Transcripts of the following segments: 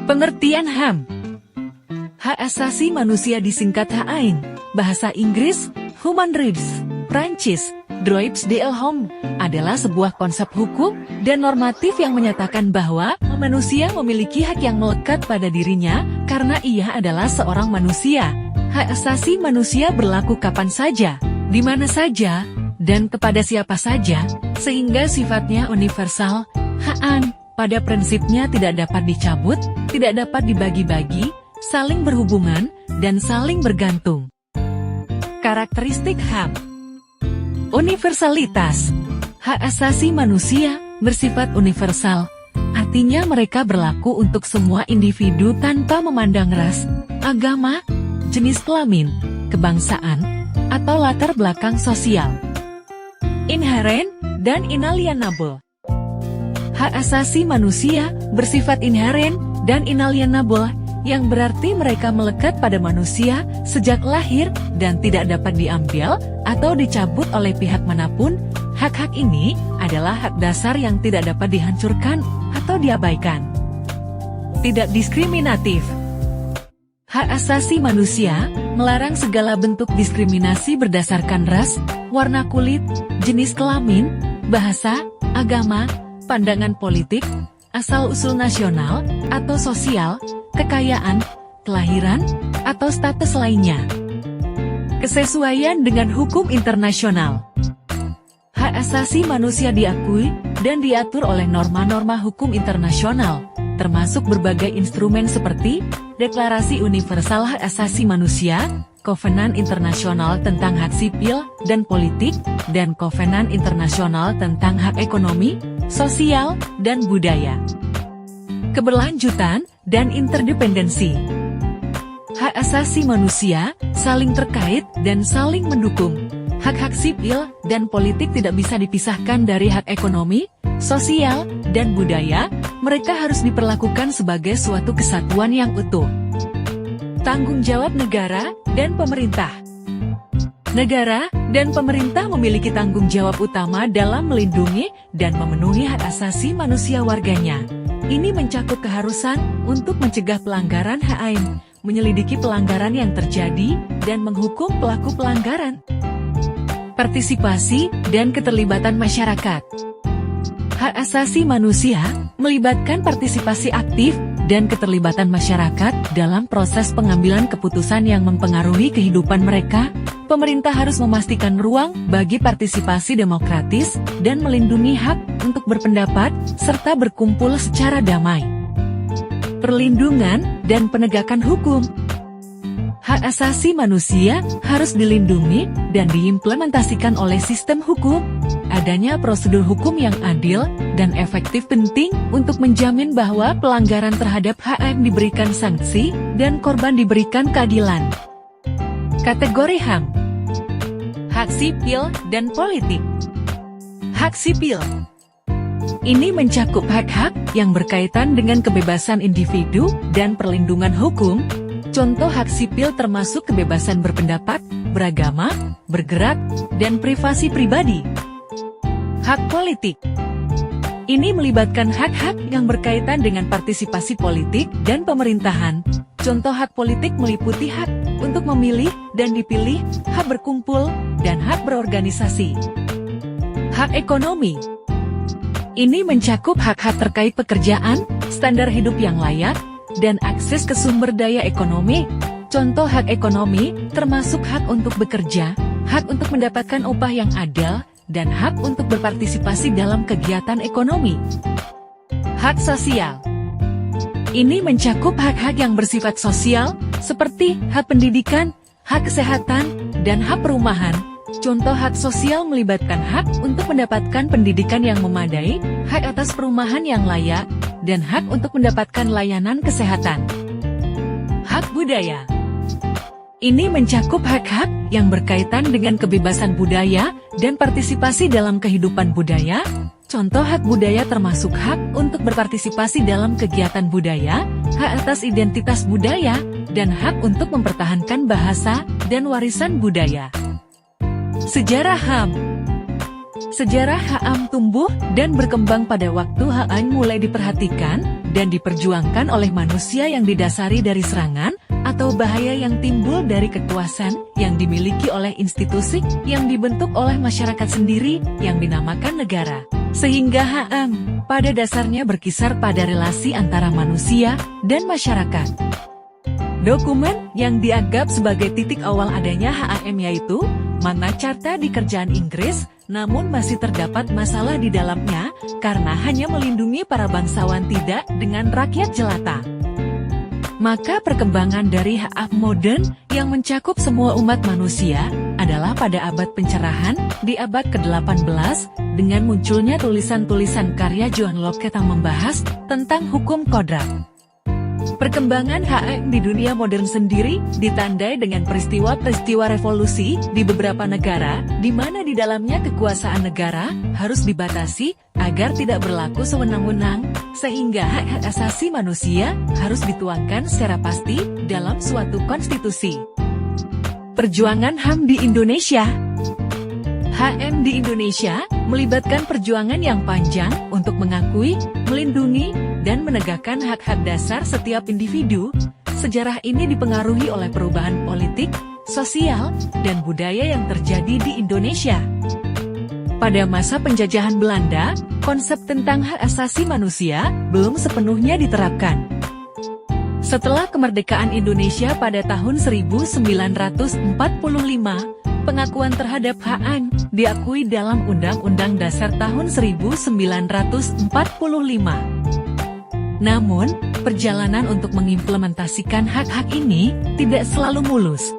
Pengertian HAM. Hak asasi manusia disingkat HAIN, bahasa Inggris, Human Rights, Prancis, Droits de l'homme, adalah sebuah konsep hukum dan normatif yang menyatakan bahwa manusia memiliki hak yang melekat pada dirinya karena ia adalah seorang manusia. Hak asasi manusia berlaku kapan saja, di mana saja, dan kepada siapa saja, sehingga sifatnya universal. HAM pada prinsipnya tidak dapat dicabut, tidak dapat dibagi-bagi, saling berhubungan, dan saling bergantung. Karakteristik HAM. Universalitas. Hak asasi manusia bersifat universal, artinya mereka berlaku untuk semua individu tanpa memandang ras, agama, jenis kelamin, kebangsaan, atau latar belakang sosial. Inherent dan inalienable. Hak asasi manusia bersifat inherent dan inalienable, yang berarti mereka melekat pada manusia sejak lahir dan tidak dapat diambil atau dicabut oleh pihak manapun. Hak-hak ini adalah hak dasar yang tidak dapat dihancurkan atau diabaikan. Tidak diskriminatif. Hak asasi manusia melarang segala bentuk diskriminasi berdasarkan ras, warna kulit, jenis kelamin, bahasa, agama, pandangan politik, asal-usul nasional atau sosial, kekayaan, kelahiran, atau status lainnya. Kesesuaian dengan hukum internasional. Hak asasi manusia diakui dan diatur oleh norma-norma hukum internasional, termasuk berbagai instrumen seperti Deklarasi Universal Hak Asasi Manusia, Kovenan Internasional tentang Hak Sipil dan Politik, dan Kovenan Internasional tentang Hak Ekonomi, Sosial, dan Budaya. Keberlanjutan dan interdependensi. Hak asasi manusia saling terkait dan saling mendukung. Hak-hak sipil dan politik tidak bisa dipisahkan dari hak ekonomi, sosial, dan budaya. Mereka harus diperlakukan sebagai suatu kesatuan yang utuh. Tanggung jawab negara dan pemerintah. Negara dan pemerintah memiliki tanggung jawab utama dalam melindungi dan memenuhi hak asasi manusia warganya. Ini mencakup keharusan untuk mencegah pelanggaran HAM, menyelidiki pelanggaran yang terjadi, dan menghukum pelaku pelanggaran. Partisipasi dan keterlibatan masyarakat. Hak asasi manusia melibatkan partisipasi aktif dan keterlibatan masyarakat dalam proses pengambilan keputusan yang mempengaruhi kehidupan mereka. Pemerintah harus memastikan ruang bagi partisipasi demokratis dan melindungi hak untuk berpendapat serta berkumpul secara damai. Perlindungan dan penegakan hukum. Hak asasi manusia harus dilindungi dan diimplementasikan oleh sistem hukum. Adanya prosedur hukum yang adil dan efektif penting untuk menjamin bahwa pelanggaran terhadap HAM diberikan sanksi dan korban diberikan keadilan. Kategori HAM. Hak sipil dan politik. Hak sipil. Ini mencakup hak-hak yang berkaitan dengan kebebasan individu dan perlindungan hukum. Contoh hak sipil termasuk kebebasan berpendapat, beragama, bergerak, dan privasi pribadi. Hak politik. Ini melibatkan hak-hak yang berkaitan dengan partisipasi politik dan pemerintahan. Contoh hak politik meliputi hak untuk memilih dan dipilih, hak berkumpul, dan hak berorganisasi. Hak ekonomi. Ini mencakup hak-hak terkait pekerjaan, standar hidup yang layak, dan akses ke sumber daya ekonomi. Contoh hak ekonomi termasuk hak untuk bekerja, hak untuk mendapatkan upah yang adil, dan hak untuk berpartisipasi dalam kegiatan ekonomi. Hak sosial. Ini mencakup hak-hak yang bersifat sosial, seperti hak pendidikan, hak kesehatan, dan hak perumahan. Contoh hak sosial melibatkan hak untuk mendapatkan pendidikan yang memadai, hak atas perumahan yang layak, dan hak untuk mendapatkan layanan kesehatan. Hak budaya. Ini mencakup hak-hak yang berkaitan dengan kebebasan budaya dan partisipasi dalam kehidupan budaya. Contoh hak budaya termasuk hak untuk berpartisipasi dalam kegiatan budaya, hak atas identitas budaya, dan hak untuk mempertahankan bahasa dan warisan budaya. Sejarah HAM. Sejarah HAM tumbuh dan berkembang pada waktu HAM mulai diperhatikan dan diperjuangkan oleh manusia yang didasari dari serangan atau bahaya yang timbul dari kekuasaan yang dimiliki oleh institusi yang dibentuk oleh masyarakat sendiri yang dinamakan negara. Sehingga HM pada dasarnya berkisar pada relasi antara manusia dan masyarakat. Dokumen yang dianggap sebagai titik awal adanya HAM yaitu Magna Carta di kerajaan Inggris, namun masih terdapat masalah di dalamnya karena hanya melindungi para bangsawan tidak dengan rakyat jelata. Maka perkembangan dari HAM modern yang mencakup semua umat manusia adalah pada abad pencerahan di abad ke-18 dengan munculnya tulisan-tulisan karya John Locke yang membahas tentang hukum kodrat. Perkembangan HAM di dunia modern sendiri ditandai dengan peristiwa-peristiwa revolusi di beberapa negara, di mana di dalamnya kekuasaan negara harus dibatasi agar tidak berlaku sewenang-wenang, sehingga hak-hak asasi manusia harus dituangkan secara pasti dalam suatu konstitusi. Perjuangan HAM di Indonesia. HAM di Indonesia melibatkan perjuangan yang panjang untuk mengakui, melindungi, dan menegakkan hak-hak dasar setiap individu. Sejarah ini dipengaruhi oleh perubahan politik, sosial, dan budaya yang terjadi di Indonesia. Pada masa penjajahan Belanda, konsep tentang hak asasi manusia belum sepenuhnya diterapkan. Setelah kemerdekaan Indonesia pada tahun 1945, pengakuan terhadap HAM diakui dalam Undang-Undang Dasar tahun 1945. Namun, perjalanan untuk mengimplementasikan hak-hak ini tidak selalu mulus.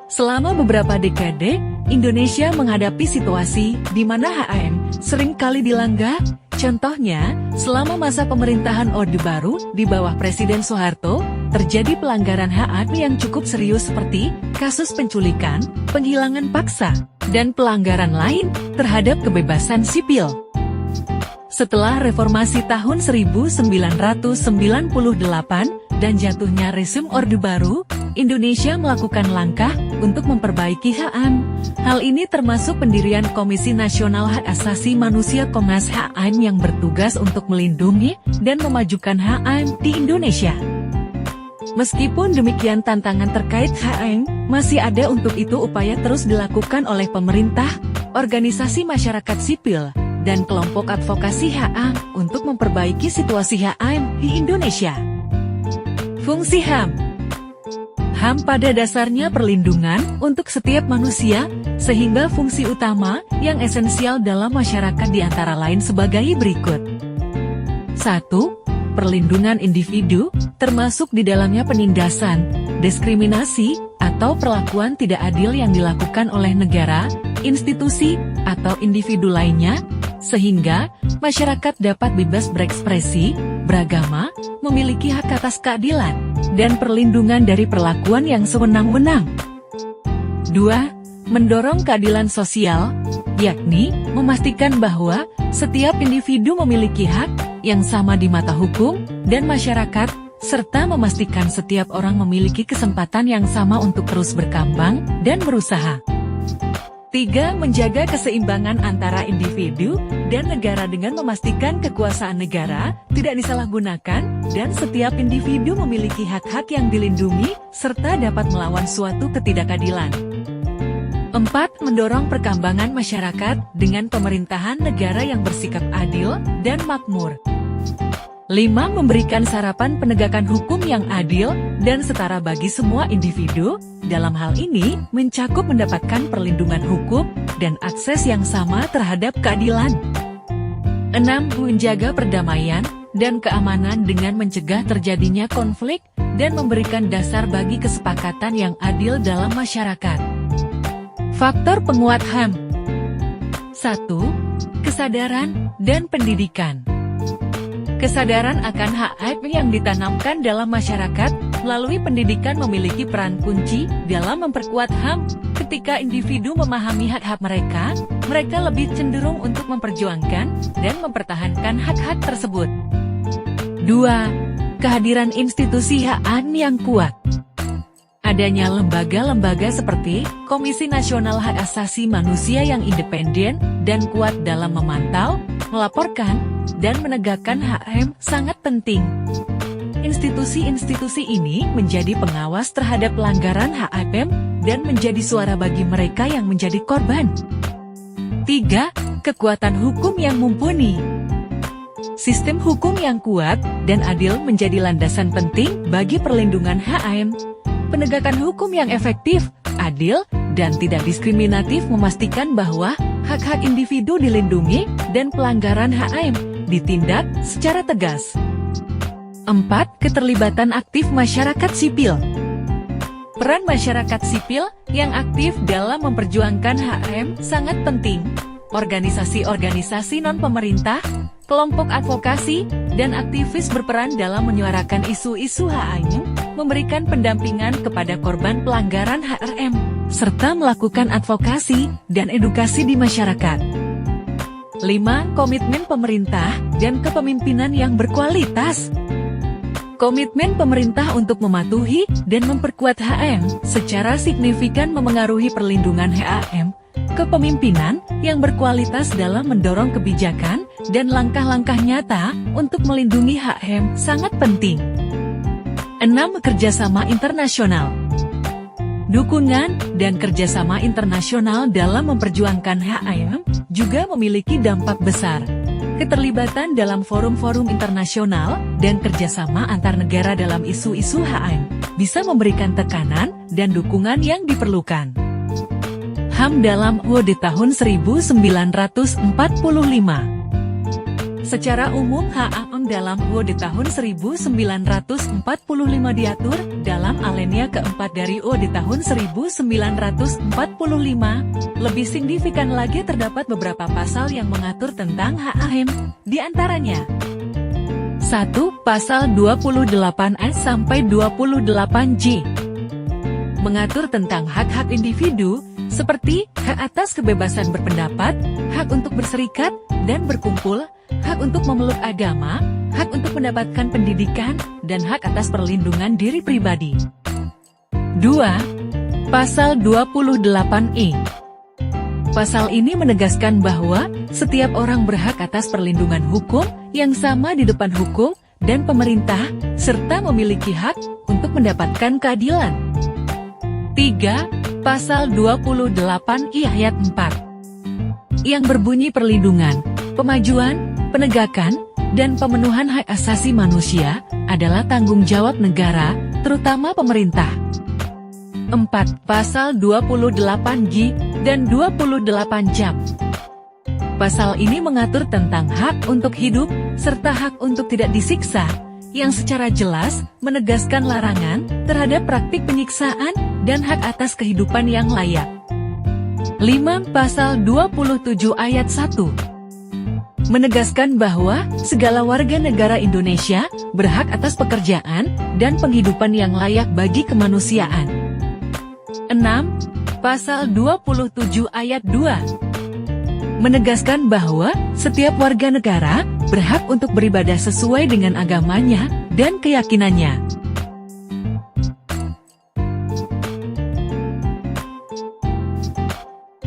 Selama beberapa dekade, Indonesia menghadapi situasi di mana HAM seringkali dilanggar. Contohnya, selama masa pemerintahan Orde Baru di bawah Presiden Soeharto, terjadi pelanggaran HAM yang cukup serius seperti kasus penculikan, penghilangan paksa, dan pelanggaran lain terhadap kebebasan sipil. Setelah reformasi tahun 1998 dan jatuhnya rezim Orde Baru, Indonesia melakukan langkah untuk memperbaiki HAM. Hal ini termasuk pendirian Komisi Nasional Hak Asasi Manusia Komnas HAM yang bertugas untuk melindungi dan memajukan HAM di Indonesia. Meskipun demikian, tantangan terkait HAM masih ada. Untuk itu upaya terus dilakukan oleh pemerintah, organisasi masyarakat sipil, dan kelompok advokasi HAM untuk memperbaiki situasi HAM di Indonesia. Fungsi HAM. HAM pada dasarnya perlindungan untuk setiap manusia, sehingga fungsi utama yang esensial dalam masyarakat diantara lain sebagai berikut. 1. Perlindungan individu, termasuk di dalamnya penindasan, diskriminasi, atau perlakuan tidak adil yang dilakukan oleh negara, institusi, atau individu lainnya, sehingga masyarakat dapat bebas berekspresi, beragama, memiliki hak atas keadilan, dan perlindungan dari perlakuan yang sewenang-wenang. 2. Mendorong keadilan sosial, yakni memastikan bahwa setiap individu memiliki hak yang sama di mata hukum dan masyarakat, serta memastikan setiap orang memiliki kesempatan yang sama untuk terus berkembang dan berusaha. 3. Menjaga keseimbangan antara individu dan negara dengan memastikan kekuasaan negara tidak disalahgunakan dan setiap individu memiliki hak-hak yang dilindungi serta dapat melawan suatu ketidakadilan. 4. Mendorong perkembangan masyarakat dengan pemerintahan negara yang bersikap adil dan makmur. 5. Memberikan sarapan penegakan hukum yang adil dan setara bagi semua individu, dalam hal ini mencakup mendapatkan perlindungan hukum dan akses yang sama terhadap keadilan. 6. Menjaga perdamaian dan keamanan dengan mencegah terjadinya konflik dan memberikan dasar bagi kesepakatan yang adil dalam masyarakat. Faktor penguat HAM. 1. Kesadaran dan pendidikan. Kesadaran akan hak yang ditanamkan dalam masyarakat melalui pendidikan memiliki peran kunci dalam memperkuat HAM. Ketika individu memahami hak-hak mereka, mereka lebih cenderung untuk memperjuangkan dan mempertahankan hak-hak tersebut. 2. Kehadiran institusi HAM yang kuat. Adanya lembaga-lembaga seperti Komisi Nasional Hak Asasi Manusia yang independen dan kuat dalam memantau, melaporkan, dan menegakkan HAM sangat penting. Institusi-institusi ini menjadi pengawas terhadap pelanggaran HAM dan menjadi suara bagi mereka yang menjadi korban. 3. Kekuatan hukum yang mumpuni. Sistem hukum yang kuat dan adil menjadi landasan penting bagi perlindungan HAM. Penegakan hukum yang efektif, adil, dan tidak diskriminatif memastikan bahwa hak-hak individu dilindungi dan pelanggaran HAM ditindak secara tegas. 4. Keterlibatan aktif masyarakat sipil. Peran masyarakat sipil yang aktif dalam memperjuangkan HAM sangat penting. Organisasi-organisasi non-pemerintah, kelompok advokasi, dan aktivis berperan dalam menyuarakan isu-isu HAM, memberikan pendampingan kepada korban pelanggaran HAM, serta melakukan advokasi dan edukasi di masyarakat. 5. Komitmen pemerintah dan kepemimpinan yang berkualitas. Komitmen pemerintah untuk mematuhi dan memperkuat HAM secara signifikan memengaruhi perlindungan HAM. Kepemimpinan yang berkualitas dalam mendorong kebijakan dan langkah-langkah nyata untuk melindungi HAM sangat penting. 6. Kerjasama internasional. Dukungan dan kerjasama internasional dalam memperjuangkan HAM juga memiliki dampak besar. Keterlibatan dalam forum-forum internasional dan kerjasama antar negara dalam isu-isu HAM bisa memberikan tekanan dan dukungan yang diperlukan. HAM dalam UUD tahun 1945. Secara umum HAM dalam UUD tahun 1945 diatur dalam alinea keempat dari UUD tahun 1945. Lebih signifikan lagi terdapat beberapa pasal yang mengatur tentang HAM, di antaranya 1. Pasal 28A sampai 28J mengatur tentang hak-hak individu seperti hak atas kebebasan berpendapat, hak untuk berserikat dan berkumpul, hak untuk memeluk agama, hak untuk mendapatkan pendidikan, dan hak atas perlindungan diri pribadi. 2. Pasal 28E. Pasal ini menegaskan bahwa setiap orang berhak atas perlindungan hukum yang sama di depan hukum dan pemerintah, serta memiliki hak untuk mendapatkan keadilan. 3. Pasal 28I ayat 4 yang berbunyi perlindungan, pemajuan, penegakan, dan pemenuhan hak asasi manusia adalah tanggung jawab negara, terutama pemerintah. 4. Pasal 28G dan 28J. Pasal ini mengatur tentang hak untuk hidup, serta hak untuk tidak disiksa, yang secara jelas menegaskan larangan terhadap praktik penyiksaan dan hak atas kehidupan yang layak. 5. Pasal 27 ayat 1 menegaskan bahwa segala warga negara Indonesia berhak atas pekerjaan dan penghidupan yang layak bagi kemanusiaan. 6. Pasal 27 ayat 2 menegaskan bahwa setiap warga negara berhak untuk beribadah sesuai dengan agamanya dan keyakinannya.